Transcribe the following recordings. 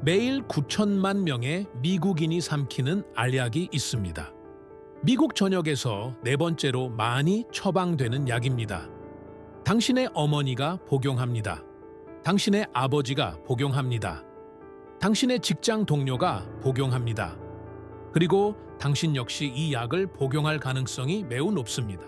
매일 9천만 명의 미국인이 삼키는 알약이 있습니다. 미국 전역에서 네 번째로 많이 처방되는 약입니다. 당신의 어머니가 복용합니다. 당신의 아버지가 복용합니다. 당신의 직장 동료가 복용합니다. 그리고 당신 역시 이 약을 복용할 가능성이 매우 높습니다.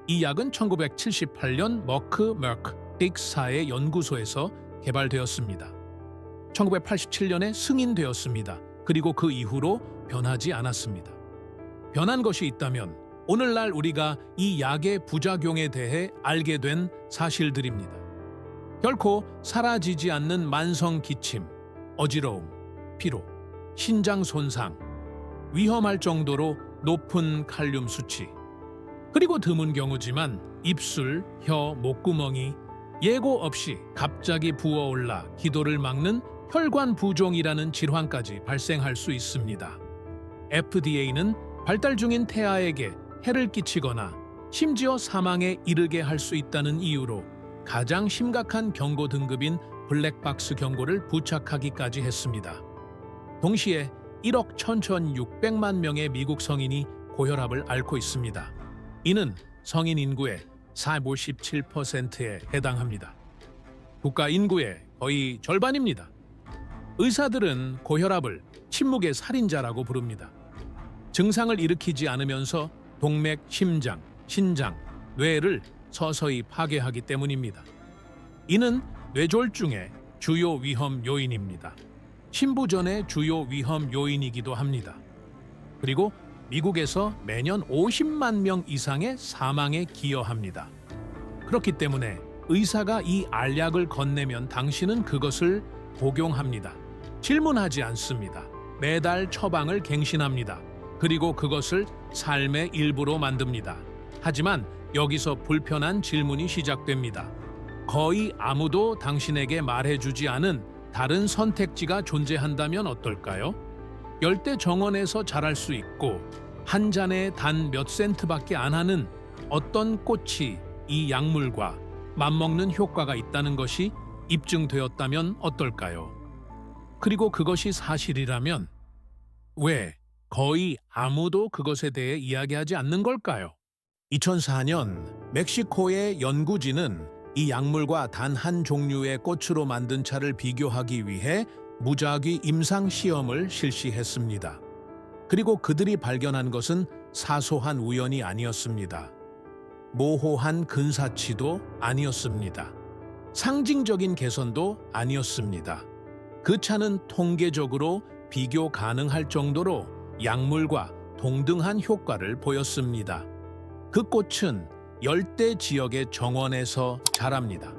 이 약은 1978년 머크 딕사의 연구소에서 개발되었습니다. 1987년에 승인되었습니다. 그리고 그 이후로 변하지 않았습니다. 변한 것이 있다면 오늘날 우리가 이 약의 부작용에 대해 알게 된 사실들입니다. 결코 사라지지 않는 만성 기침, 어지러움, 피로, 신장 손상, 위험할 정도로 높은 칼륨 수치, 그리고 드문 경우지만 입술, 혀, 목구멍이 예고 없이 갑자기 부어올라 기도를 막는 혈관 부종이라는 질환까지 발생할 수 있습니다. FDA는 발달 중인 태아에게 해를 끼치거나 심지어 사망에 이르게 할 수 있다는 이유로 가장 심각한 경고 등급인 블랙박스 경고를 부착하기까지 했습니다. 동시에 1억 1,600만 명의 미국 성인이 고혈압을 앓고 있습니다. 이는 성인 인구의 47%에 해당합니다. 국가 인구의 거의 절반입니다. 의사들은 고혈압을 침묵의 살인자라고 부릅니다. 증상을 일으키지 않으면서 동맥, 심장, 신장, 뇌를 서서히 파괴하기 때문입니다. 이는 뇌졸중의 주요 위험 요인입니다. 신부전의 주요 위험 요인이기도 합니다. 그리고 미국에서 매년 50만 명 이상의 사망에 기여합니다. 그렇기 때문에 의사가 이 알약을 건네면 당신은 그것을 복용합니다. 질문하지 않습니다. 매달 처방을 갱신합니다. 그리고 그것을 삶의 일부로 만듭니다. 하지만 여기서 불편한 질문이 시작됩니다. 거의 아무도 당신에게 말해주지 않은 다른 선택지가 존재한다면 어떨까요? 열대 정원에서 자랄 수 있고 한 잔에 단 몇 센트밖에 안 하는 어떤 꽃이 이 약물과 맞먹는 효과가 있다는 것이 입증되었다면 어떨까요? 그리고 그것이 사실이라면 왜 거의 아무도 그것에 대해 이야기하지 않는 걸까요? 2004년 멕시코의 연구진은 이 약물과 단 한 종류의 꽃으로 만든 차를 비교하기 위해 무작위 임상 시험을 실시했습니다. 그리고 그들이 발견한 것은 사소한 우연이 아니었습니다. 모호한 근사치도 아니었습니다. 상징적인 개선도 아니었습니다. 그 차는 통계적으로 비교 가능할 정도로 약물과 동등한 효과를 보였습니다. 그 꽃은 열대 지역의 정원에서 자랍니다.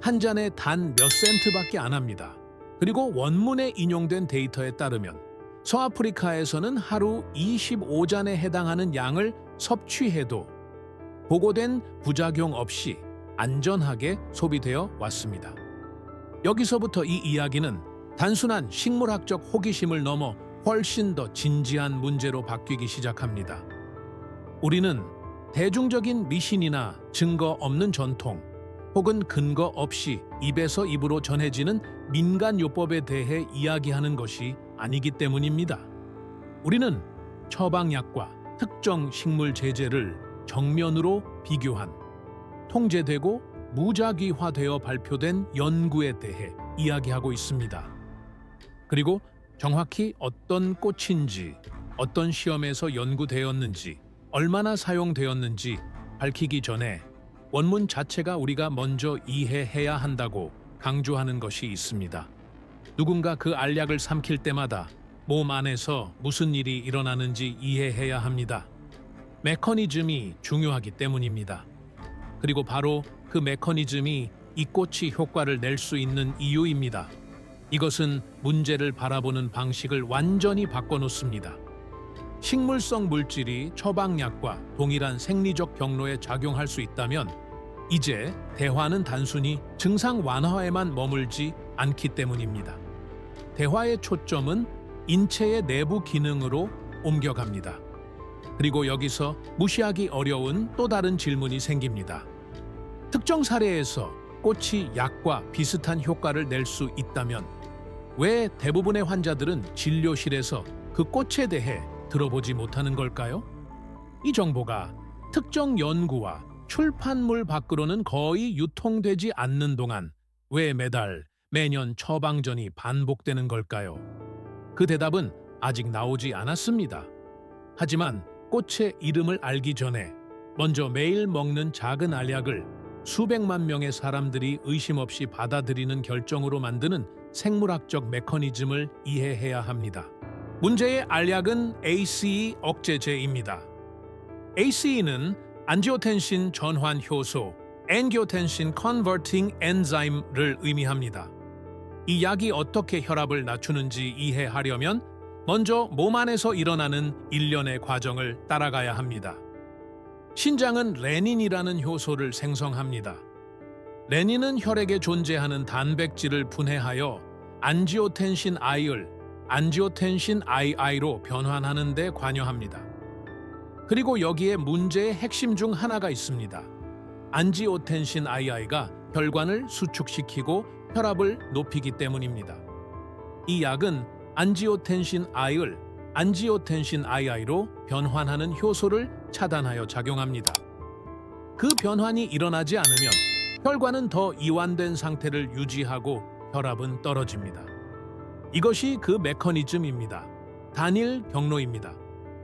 한 잔에 단 몇 센트밖에 안 합니다. 그리고 원문에 인용된 데이터에 따르면 서아프리카에서는 하루 25잔에 해당하는 양을 섭취해도 보고된 부작용 없이 안전하게 소비되어 왔습니다. 여기서부터 이 이야기는 단순한 식물학적 호기심을 넘어 훨씬 더 진지한 문제로 바뀌기 시작합니다. 우리는 대중적인 미신이나 증거 없는 전통, 혹은 근거 없이 입에서 입으로 전해지는 민간요법에 대해 이야기하는 것이 아니기 때문입니다. 우리는 처방약과 특정 식물 제제를 정면으로 비교한, 통제되고 무작위화되어 발표된 연구에 대해 이야기하고 있습니다. 그리고 정확히 어떤 꽃인지, 어떤 시험에서 연구되었는지, 얼마나 사용되었는지 밝히기 전에 원문 자체가 우리가 먼저 이해해야 한다고 강조하는 것이 있습니다. 누군가 그 알약을 삼킬 때마다 몸 안에서 무슨 일이 일어나는지 이해해야 합니다. 메커니즘이 중요하기 때문입니다. 그리고 바로 그 메커니즘이 이 꽃이 효과를 낼 수 있는 이유입니다. 이것은 문제를 바라보는 방식을 완전히 바꿔놓습니다. 식물성 물질이 처방약과 동일한 생리적 경로에 작용할 수 있다면 이제 대화는 단순히 증상 완화에만 머물지 않기 때문입니다. 대화의 초점은 인체의 내부 기능으로 옮겨갑니다. 그리고 여기서 무시하기 어려운 또 다른 질문이 생깁니다. 특정 사례에서 꽃이 약과 비슷한 효과를 낼 수 있다면 왜 대부분의 환자들은 진료실에서 그 꽃에 대해 들어보지 못하는 걸까요? 이 정보가 특정 연구와 출판물 밖으로는 거의 유통되지 않는 동안 왜 매년 처방전이 반복되는 걸까요? 그 대답은 아직 나오지 않았습니다. 하지만 꽃의 이름을 알기 전에 먼저 매일 먹는 작은 알약을 수백만 명의 사람들이 의심 없이 받아들이는 결정으로 만드는 생물학적 메커니즘을 이해해야 합니다. 문제의 알약은 ACE 억제제입니다. ACE는 안지오텐신 전환 효소, angiotensin converting enzyme를 의미합니다. 이 약이 어떻게 혈압을 낮추는지 이해하려면 먼저 몸 안에서 일어나는 일련의 과정을 따라가야 합니다. 신장은 레닌이라는 효소를 생성합니다. 레닌은 혈액에 존재하는 단백질을 분해하여 안지오텐신 I를 안지오텐신 II로 변환하는 데 관여합니다. 그리고 여기에 문제의 핵심 중 하나가 있습니다. 안지오텐신 II가 혈관을 수축시키고 혈압을 높이기 때문입니다. 이 약은 안지오텐신 I를 안지오텐신 II로 변환하는 효소를 차단하여 작용합니다. 그 변환이 일어나지 않으면 혈관은 더 이완된 상태를 유지하고 혈압은 떨어집니다. 이것이 그 메커니즘입니다. 단일 경로입니다.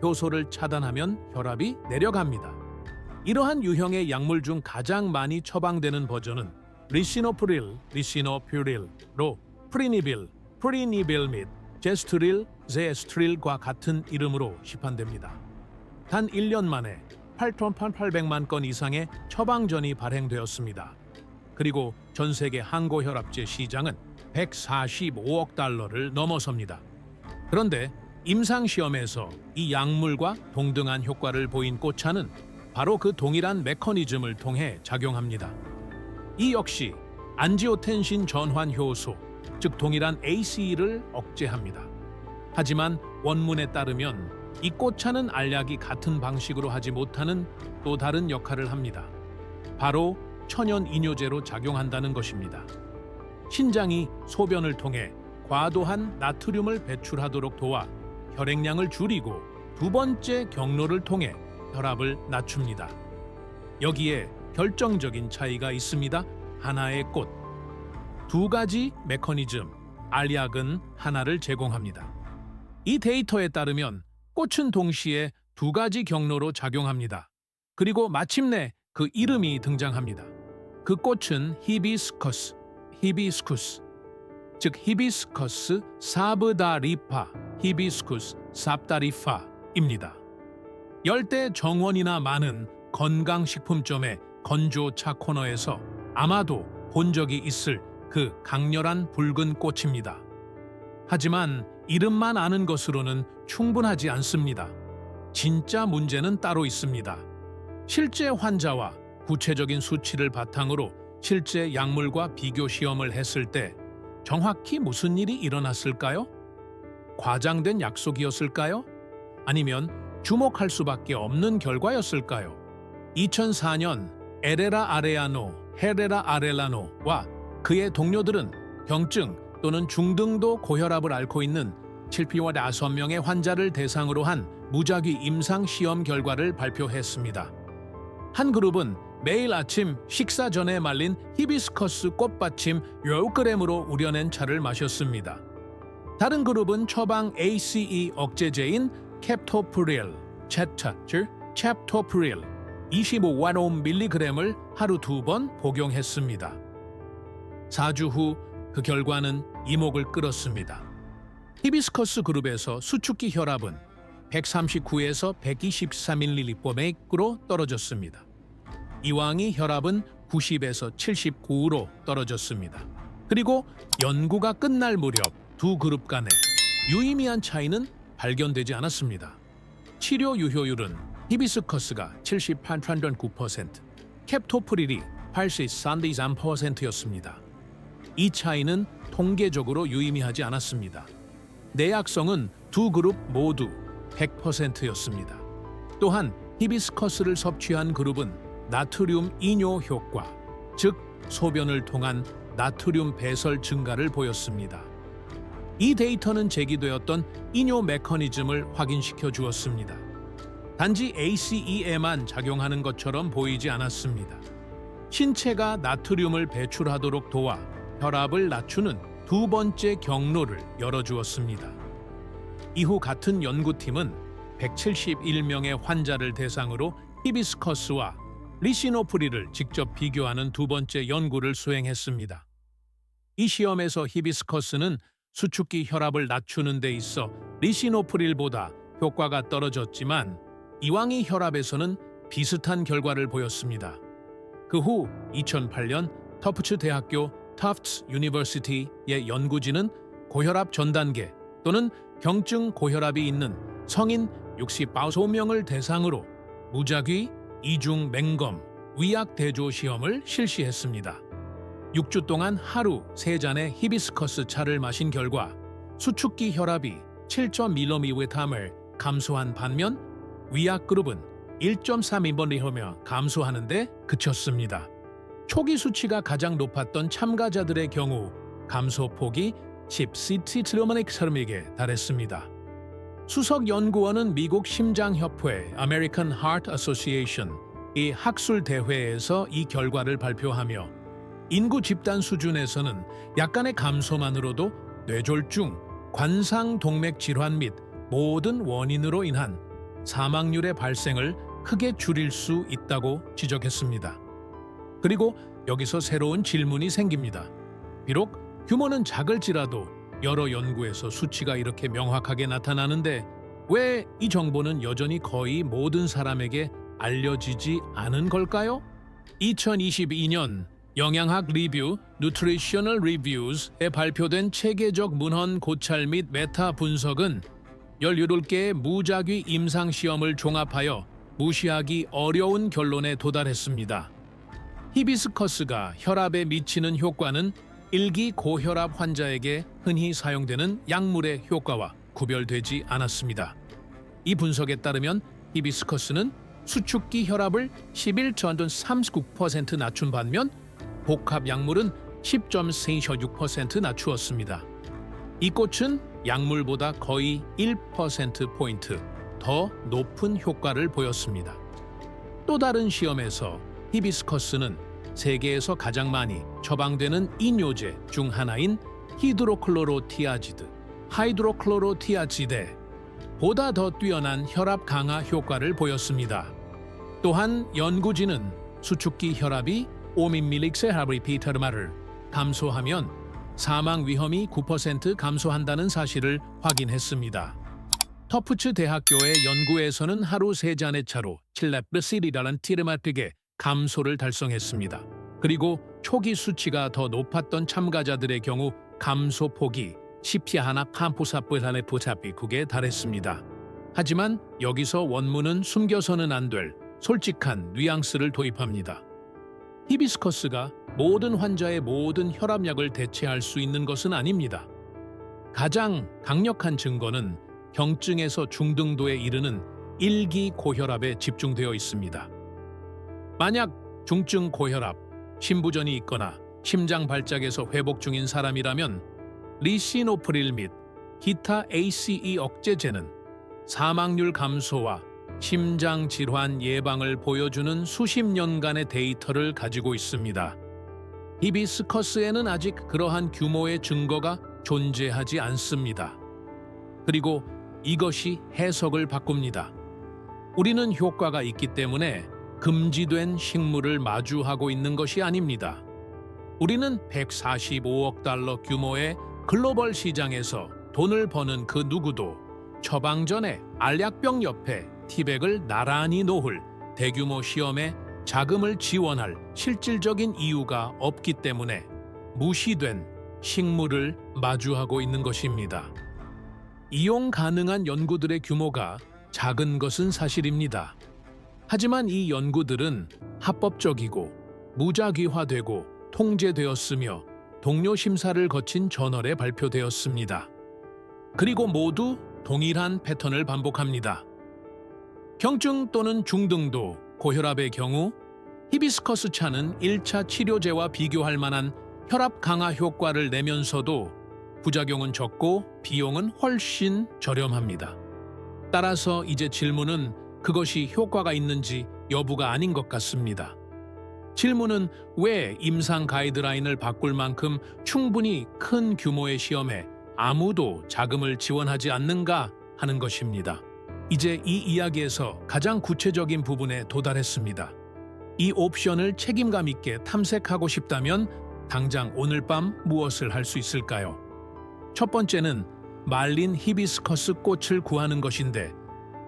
효소를 차단하면 혈압이 내려갑니다. 이러한 유형의 약물 중 가장 많이 처방되는 버전은 리시노프릴, 리시노퓨릴로 프리니빌, 프리니빌 및 제스트릴, 제스트릴과 같은 이름으로 시판됩니다. 단 1년 만에 8,800만 건 이상의 처방전이 발행되었습니다. 그리고 전 세계 항고혈압제 시장은 145억 달러를 넘어섭니다. 그런데 임상시험에서 이 약물과 동등한 효과를 보인 꽃차는 바로 그 동일한 메커니즘을 통해 작용합니다. 이 역시 안지오텐신 전환 효소, 즉 동일한 ACE를 억제합니다. 하지만 원문에 따르면 이 꽃차는 알약이 같은 방식으로 하지 못하는 또 다른 역할을 합니다. 바로 천연 이뇨제로 작용한다는 것입니다. 신장이 소변을 통해 과도한 나트륨을 배출하도록 도와 혈액량을 줄이고 두 번째 경로를 통해 혈압을 낮춥니다. 여기에 결정적인 차이가 있습니다. 하나의 꽃. 두 가지 메커니즘, 알약은 하나를 제공합니다. 이 데이터에 따르면 꽃은 동시에 두 가지 경로로 작용합니다. 그리고 마침내 그 이름이 등장합니다. 그 꽃은 히비스커스, 즉 히비스커스 사브다리파, 히비스쿠스 삽다리파입니다. 열대 정원이나 많은 건강식품점의 건조차 코너에서 아마도 본 적이 있을 그 강렬한 붉은 꽃입니다. 하지만 이름만 아는 것으로는 충분하지 않습니다. 진짜 문제는 따로 있습니다. 실제 환자와 구체적인 수치를 바탕으로 실제 약물과 비교 시험을 했을 때 정확히 무슨 일이 일어났을까요? 과장된 약속이었을까요? 아니면 주목할 수밖에 없는 결과였을까요? 2004년 헤레라 아렐라노와 그의 동료들은 경증 또는 중등도 고혈압을 앓고 있는 7,5명의 환자를 대상으로 한 무작위 임상 시험 결과를 발표했습니다. 한 그룹은 매일 아침 식사 전에 말린 히비스커스 꽃받침 10g으로 우려낸 차를 마셨습니다. 다른 그룹은 처방 ACE 억제제인 캡토프릴, 챕토프릴 25mg을 하루 2번 복용했습니다. 4주 후 그 결과는 이목을 끌었습니다. 히비스커스 그룹에서 수축기 혈압은 139에서 124ml/맥으로 떨어졌습니다. 이왕이 혈압은 90에서 79로 떨어졌습니다. 그리고 연구가 끝날 무렵 두 그룹 간의 유의미한 차이는 발견되지 않았습니다. 치료 유효율은 히비스커스가 78.9%, 캡토프릴이 83.3%였습니다. 이 차이는 통계적으로 유의미하지 않았습니다. 내약성은 두 그룹 모두 100%였습니다. 또한 히비스커스를 섭취한 그룹은 나트륨 이뇨 효과, 즉 소변을 통한 나트륨 배설 증가를 보였습니다. 이 데이터는 제기되었던 이뇨 메커니즘을 확인시켜 주었습니다. 단지 ACE에만 작용하는 것처럼 보이지 않았습니다. 신체가 나트륨을 배출하도록 도와 혈압을 낮추는 두 번째 경로를 열어주었습니다. 이후 같은 연구팀은 171명의 환자를 대상으로 히비스커스와 리시노프릴을 직접 비교하는 두 번째 연구를 수행했습니다. 이 시험에서 히비스커스는 수축기 혈압을 낮추는 데 있어 리시노프릴보다 효과가 떨어졌지만 이왕이 혈압에서는 비슷한 결과를 보였습니다. 그 후 2008년 터프츠 대학교 터프트 유니버시티의 연구진은 고혈압 전 단계 또는 경증 고혈압이 있는 성인 65명을 대상으로 무작위 이중 맹검 위약 대조 시험을 실시했습니다. 6주 동안 하루 3잔의 히비스커스 차를 마신 결과 수축기 혈압이 7.1mm을 감소한 반면 위약 그룹은 1.3mm를 감소하는 데 그쳤습니다. 초기 수치가 가장 높았던 참가자들의 경우 감소폭이 10ctm에게 달했습니다. 수석 연구원은 미국 심장협회 American Heart Association 이 학술 대회에서 이 결과를 발표하며 인구 집단 수준에서는 약간의 감소만으로도 뇌졸중, 관상동맥 질환 및 모든 원인으로 인한 사망률의 발생을 크게 줄일 수 있다고 지적했습니다. 그리고 여기서 새로운 질문이 생깁니다. 비록 규모는 작을지라도 여러 연구에서 수치가 이렇게 명확하게 나타나는데 왜 이 정보는 여전히 거의 모든 사람에게 알려지지 않은 걸까요? 2022년 영양학 리뷰 Nutritional Reviews에 발표된 체계적 문헌 고찰 및 메타 분석은 18개의 무작위 임상시험을 종합하여 무시하기 어려운 결론에 도달했습니다. 히비스커스가 혈압에 미치는 효과는 일기 고혈압 환자에게 흔히 사용되는 약물의 효과와 구별되지 않았습니다. 이 분석에 따르면 히비스커스는 수축기 혈압을 11.39% 낮춘 반면 복합 약물은 10.46% 낮추었습니다. 이 꽃은 약물보다 거의 1%포인트 더 높은 효과를 보였습니다. 또 다른 시험에서 히비스커스는 세계에서 가장 많이 처방되는 이뇨제 중 하나인 하이드로클로로티아지드에 보다 더 뛰어난 혈압 강화 효과를 보였습니다. 또한 연구진은 수축기 혈압이 5mmHg/L를 감소하면 사망 위험이 9% 감소한다는 사실을 확인했습니다. 터프츠 대학교의 연구에서는 하루 3잔의 차로 칠레프시리라는 티르마틱의 감소를 달성했습니다. 그리고 초기 수치가 더 높았던 참가자들의 경우 감소폭이 시피하나 캄포사프산의 부차피국에 달했습니다. 하지만 여기서 원문은 숨겨서는 안 될 솔직한 뉘앙스를 도입합니다. 히비스커스가 모든 환자의 모든 혈압약을 대체할 수 있는 것은 아닙니다. 가장 강력한 증거는 경증에서 중등도에 이르는 일기 고혈압에 집중되어 있습니다. 만약 중증 고혈압, 심부전이 있거나 심장 발작에서 회복 중인 사람이라면 리시노프릴 및 기타 ACE 억제제는 사망률 감소와 심장 질환 예방을 보여주는 수십 년간의 데이터를 가지고 있습니다. 히비스커스에는 아직 그러한 규모의 증거가 존재하지 않습니다. 그리고 이것이 해석을 바꿉니다. 우리는 효과가 있기 때문에 금지된 식물을 마주하고 있는 것이 아닙니다. 우리는 145억 달러 규모의 글로벌 시장에서 돈을 버는 그 누구도 처방 전에 알약병 옆에 티백을 나란히 놓을 대규모 시험에 자금을 지원할 실질적인 이유가 없기 때문에 무시된 식물을 마주하고 있는 것입니다. 이용 가능한 연구들의 규모가 작은 것은 사실입니다. 하지만 이 연구들은 합법적이고 무작위화되고 통제되었으며 동료 심사를 거친 저널에 발표되었습니다. 그리고 모두 동일한 패턴을 반복합니다. 경증 또는 중등도 고혈압의 경우 히비스커스 차는 1차 치료제와 비교할 만한 혈압 강화 효과를 내면서도 부작용은 적고 비용은 훨씬 저렴합니다. 따라서 이제 질문은 그것이 효과가 있는지 여부가 아닌 것 같습니다. 질문은 왜 임상 가이드라인을 바꿀 만큼 충분히 큰 규모의 시험에 아무도 자금을 지원하지 않는가 하는 것입니다. 이제 이 이야기에서 가장 구체적인 부분에 도달했습니다. 이 옵션을 책임감 있게 탐색하고 싶다면 당장 오늘 밤 무엇을 할 수 있을까요? 첫 번째는 말린 히비스커스 꽃을 구하는 것인데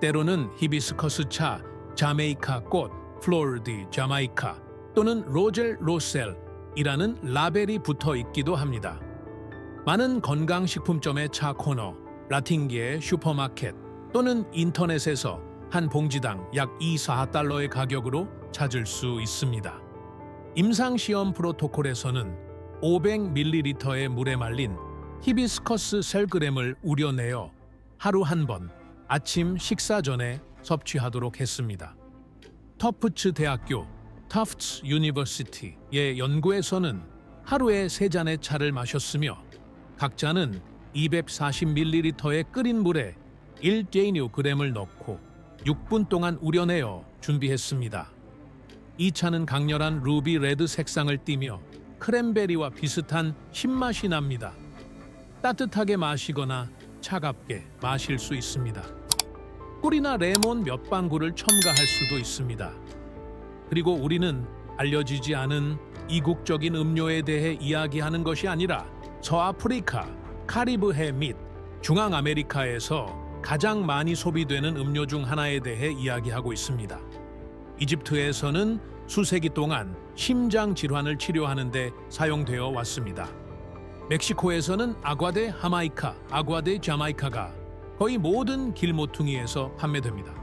때로는 히비스커스 차, 자메이카 꽃, 플로르 디 자마이카 또는 로젤 로셀이라는 라벨이 붙어 있기도 합니다. 많은 건강식품점의 차 코너, 라틴기의 슈퍼마켓 또는 인터넷에서 한 봉지당 약 2-4달러의 가격으로 찾을 수 있습니다. 임상시험 프로토콜에서는 500ml의 물에 말린 히비스커스 셀그램을 우려내어 하루 한 번 아침 식사 전에 섭취하도록 했습니다. 터프츠 대학교 터프츠 유니버시티의 연구에서는 하루에 3잔의 차를 마셨으며 각자는 240ml의 끓인 물에 1제니오그램을 넣고 6분 동안 우려내어 준비했습니다. 이 차는 강렬한 루비 레드 색상을 띠며 크랜베리와 비슷한 신맛이 납니다. 따뜻하게 마시거나 차갑게 마실 수 있습니다. 꿀이나 레몬 몇 방울을 첨가할 수도 있습니다. 그리고 우리는 알려지지 않은 이국적인 음료에 대해 이야기하는 것이 아니라 서아프리카, 카리브해 및 중앙아메리카에서 가장 많이 소비되는 음료 중 하나에 대해 이야기하고 있습니다. 이집트에서는 수세기 동안 심장 질환을 치료하는 데 사용되어 왔습니다. 멕시코에서는 아과데 하마이카, 아과데 자마이카가 거의 모든 길모퉁이에서 판매됩니다.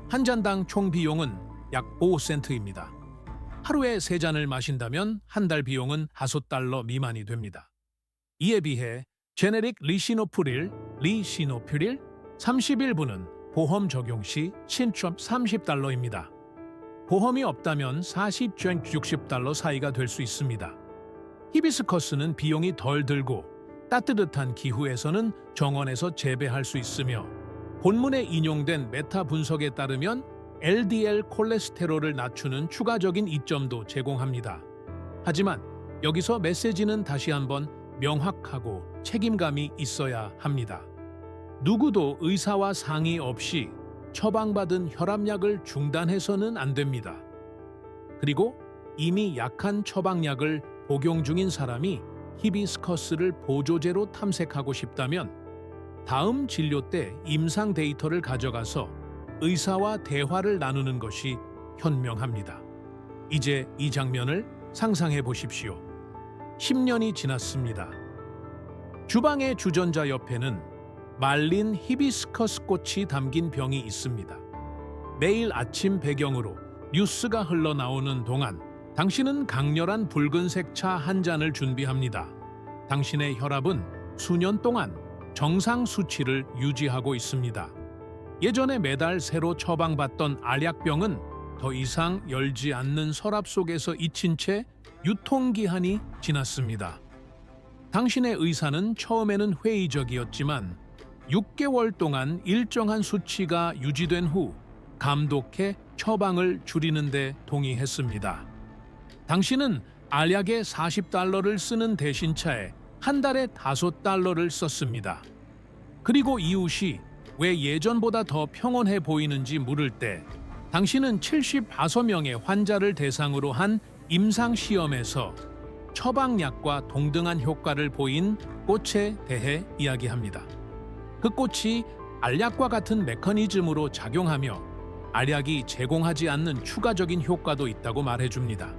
한 잔당 총 비용은 약 5센트입니다. 하루에 3잔을 마신다면 한 달 비용은 5달러 미만이 됩니다. 이에 비해 제네릭 리시노프릴 31분은 보험 적용 시 신축 30달러입니다. 보험이 없다면 40-60달러 사이가 될 수 있습니다. 히비스커스는 비용이 덜 들고 따뜻한 기후에서는 정원에서 재배할 수 있으며 본문에 인용된 메타 분석에 따르면 LDL 콜레스테롤을 낮추는 추가적인 이점도 제공합니다. 하지만 여기서 메시지는 다시 한번 명확하고 책임감이 있어야 합니다. 누구도 의사와 상의 없이 처방받은 혈압약을 중단해서는 안 됩니다. 그리고 이미 약한 처방약을 복용 중인 사람이 히비스커스를 보조제로 탐색하고 싶다면 다음 진료 때 임상 데이터를 가져가서 의사와 대화를 나누는 것이 현명합니다. 이제 이 장면을 상상해 보십시오. 10년이 지났습니다. 주방의 주전자 옆에는 말린 히비스커스 꽃이 담긴 병이 있습니다. 매일 아침 배경으로 뉴스가 흘러나오는 동안 당신은 강렬한 붉은색 차 한 잔을 준비합니다. 당신의 혈압은 수년 동안 정상 수치를 유지하고 있습니다. 예전에 매달 새로 처방받던 알약병은 더 이상 열지 않는 서랍 속에서 잊힌 채 유통기한이 지났습니다. 당신의 의사는 처음에는 회의적이었지만 6개월 동안 일정한 수치가 유지된 후 감독해 처방을 줄이는 데 동의했습니다. 당신은 알약에 40달러를 쓰는 대신 차에 한 달에 5달러를 썼습니다. 그리고 이웃이 왜 예전보다 더 평온해 보이는지 물을 때 당신은 75명의 환자를 대상으로 한 임상시험에서 처방약과 동등한 효과를 보인 꽃에 대해 이야기합니다. 그 꽃이 알약과 같은 메커니즘으로 작용하며 알약이 제공하지 않는 추가적인 효과도 있다고 말해줍니다.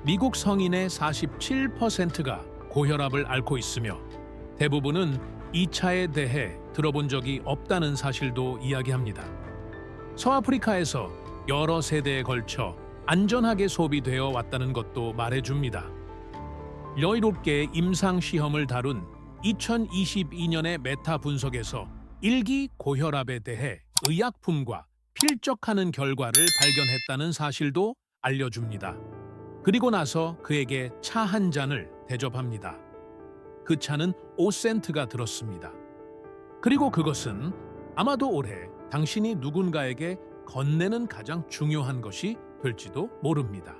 미국 성인의 47%가 고혈압을 앓고 있으며 대부분은 이 차에 대해 들어본 적이 없다는 사실도 이야기합니다. 서아프리카에서 여러 세대에 걸쳐 안전하게 소비되어 왔다는 것도 말해줍니다. 여유롭게 임상시험을 다룬 2022년의 메타 분석에서 일기 고혈압에 대해 의약품과 필적하는 결과를 발견했다는 사실도 알려줍니다. 그리고 나서 그에게 차 한 잔을 대접합니다. 그 차는 5센트가 들었습니다. 그리고 그것은 아마도 올해 당신이 누군가에게 건네는 가장 중요한 것이 될지도 모릅니다.